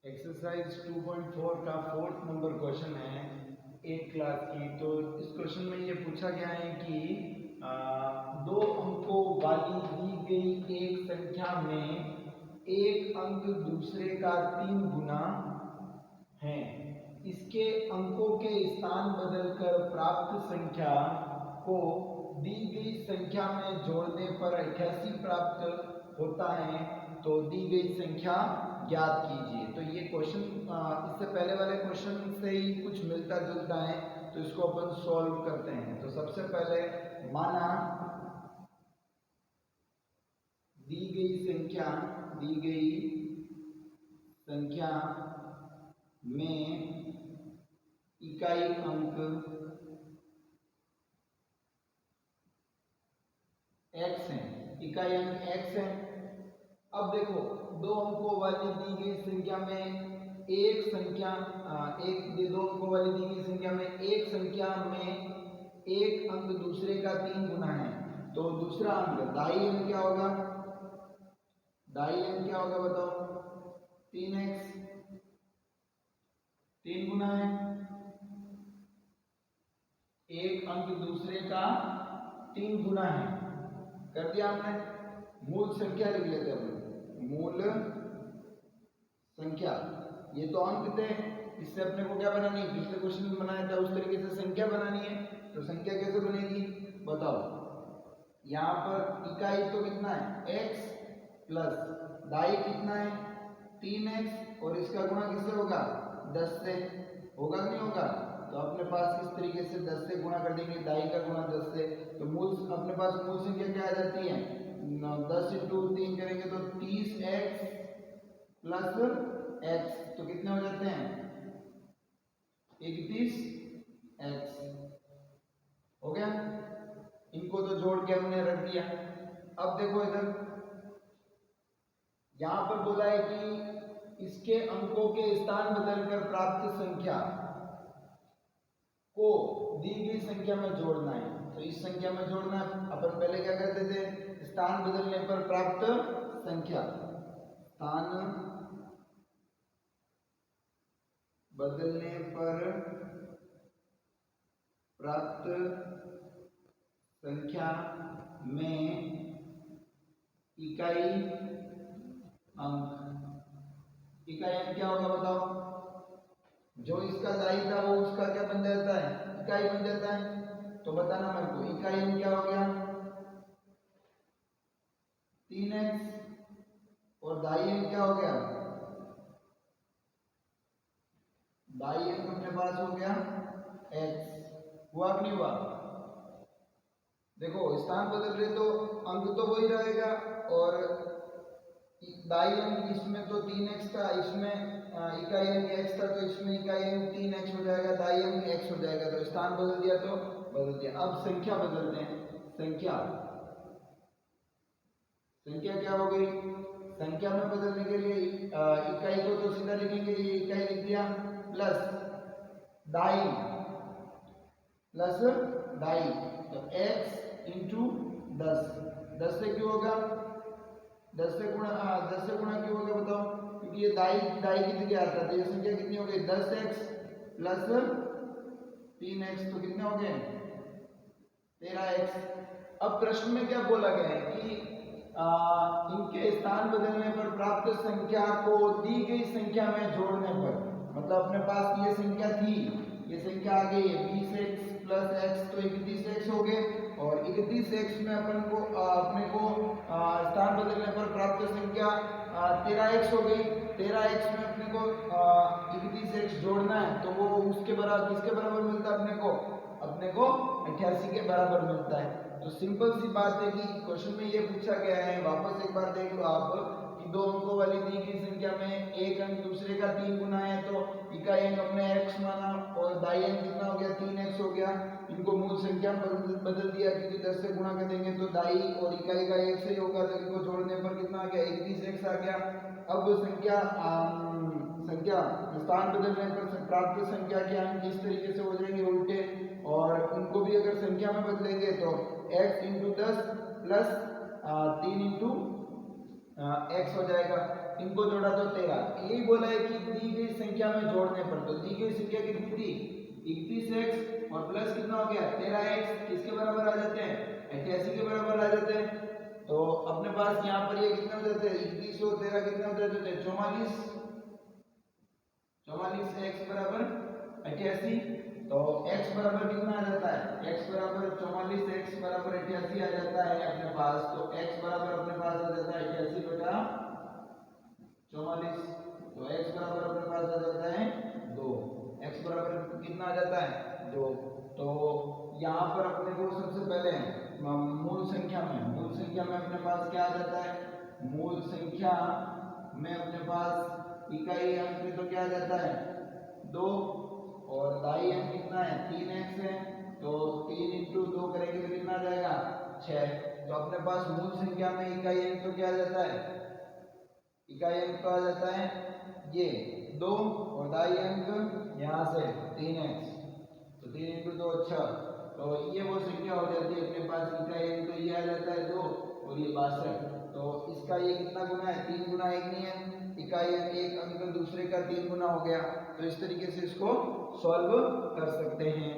Exercise 2.4 का 4th number question है 8th class की। तो इस क्वेश्चन में ये पूछा गया है कि दो अंकों वाली दी गई एक संख्या में एक अंक दूसरे का 3 गुना है। इसके अंकों के स्थान बदलकर प्राप्त संख्या को दी गई संख्या में जोड़ने पर 88 प्राप्त होता है। तो दी गई संख्या ज्ञात कीजिए। तो ये क्वेश्चन इससे पहले वाले क्वेश्चन से ही कुछ मिलता जुलता है, तो इसको अपन सॉल्व करते हैं। तो सबसे पहले माना दी गई संख्या में इकाई अंक x है, इकाई अंक x है। अब देखो दो अंकों वाली दी गई संख्या में दो अंकों वाली दी गई संख्या में एक संख्या में एक अंक दूसरे का 3 गुना है। तो दूसरा अंक दाई अंक क्या होगा? बताओ। 3x 3 गुना है, एक अंक दूसरे का 3 गुना है। कर दिया हमने। मूल संख्या लिख लेते हैं। मूल संख्या, ये तो अंक थे, इससे अपने को क्या बनानी है? पिछले क्वेश्चन में बनाया था उस तरीके से संख्या बनानी है। तो संख्या कैसे बनेगी बताओ। यहाँ पर इकाई तो कितना है? x प्लस दाई कितना है? 3x, और इसका गुणा किससे होगा? 10 से। होगा कि नहीं होगा? तो अपने पास इस तरीके से 10 से गुणा कर देंगे, दाई का गुणा 10 से। तो मूल अपने पास मूल संख्या क्या आ जाती है? 10 इंटू 3 करेंगे तो 30x प्लस x, तो कितने हो जाते हैं? 31x। हो गया। इनको तो जोड़ के हमने रख दिया। अब देखो इधर यहां पर बोला है कि इसके अंकों के स्थान बदलकर प्राप्त संख्या को दी गई संख्या में जोड़ना है। तो इस संख्या में जोड़ना, अपन पहले क्या करते थे? स्थान बदलने पर प्राप्त संख्या, स्थान बदलने पर प्राप्त संख्या में इकाई अंक क्या होगा बताओ? जो इसका दाई था वो उसका क्या बन जाता है? इकाई बन जाता है। तो बताना मेरे को, इकाई अंक क्या हो गया? 3x, और दाई अंक क्या हो गया? दाई अंक अपने पास हो गया x। हुआ कि नहीं हुआ? देखो स्थान बदल रहे तो अंक तो वही रहेगा, और दाई अंक इसमें तो 3x था, इसमें इकाई अंक x था, तो इसमें इकाई अंक 3x हो जाएगा, दाई अंक x हो जाएगा। तो स्थान बदल दिया तो बदल दिया। अब संख्या बदलते हैं। संख्या क्या हो गई? संख्या में बदलने के लिए इकाई को तो सीधा लिखेंगे, ये इकाई लिख दिया, प्लस दाई तो x इंटू 10 से क्यों होगा? 10 से गुणा क्यों होगा बताओ? क्योंकि ये दाई कितनी क्या आता है? तो ये संख्या कितनी हो गई? 10x प्लस 3x, तो कितने हो गए? 13x। अब प्रश्न में क्या बोला गया है कि इनके स्थान बदलने पर प्राप्त संख्या को दी गई संख्या में जोड़ने पर, मतलब अपने पास ये संख्या थी, ये संख्या आ गई 20x प्लस x, तो 31x हो गए। और 31x में अपने को स्थान बदलने पर प्राप्त संख्या 13x हो गई। 13x में अपने को 31x जोड़ना है, तो वो उसके बराबर, किसके बराबर मिलता है अपने को 88 के बराबर मिलता है। तो सिंपल सी बात है कि क्वेश्चन में ये पूछा गया है, वापस एक बार देख लो आप, कि दो अंकों वाली दी गई संख्या में एक अंक दूसरे का 3 गुना है। तो इकाई अंक हमने x माना, और दाई अंक कितना हो गया? 3x हो गया। इनको मूल संख्या में बदल दिया, क्योंकि 10 से गुणा कर देंगे तो दाई और इकाई का एक से ही होगा। तो इनको जोड़ने पर कितना आ गया? 31x आ गया। अब संख्या स्थान बदलने पर प्राप्त संख्या के अंक इस तरीके से हो जाएंगे उल्टे, और उनको भी अगर संख्या में बदलेंगे तो x into 10 plus 3 into x हो जाएगा। इनको जोड़ा तो 13। यही बोला है कि दी गई संख्या में जोड़ने पर, तो दी गई संख्या कितनी थी 31x और प्लस कितना हो गया 13x, किसके बराबर आ जाते हैं 88 के बराबर आ जाते हैं। तो अपने पास यहाँ पर ये कितने हो जाते हैं 31 और 13 कितने हो जाते हैं 44, 44x बराबर 88। तो x बराबर कितना आ जाता है x बराबर 44, x बराबर 88 आ जाता है अपने पास। तो x बराबर अपने पास आ जाता है 88 बटा 44। तो x बराबर अपने पास आ जाता है 2। x बराबर कितना आ जाता है 2। तो यहाँ पर अपने को सबसे पहले मूल संख्या में अपने पास क्या आ जाता है, मूल संख्या में अपने पास इकाई अंक तो क्या आ जाता है 2 और दाई अंक कितना है 3x है। तो 3 इंटू 2 करेंगे तो कितना आ जाएगा 6। तो अपने पास मूल संख्या में इकाई अंक तो क्या आ जाता है, इकाई अंक तो आ जाता है ये 2 और दाई अंक यहाँ से 3x। तो 3 इंटू 2 6। तो ये वो संख्या हो जाती है अपने पास इकाई अंक, तो ये आ जाता है 2 और ये 62। तो इसका ये कितना गुना है 3 गुना 1 नहीं है, इकाई अंक एक अंक दूसरे का 3 गुना हो गया। तो इस तरीके से इसको सॉल्व कर सकते हैं।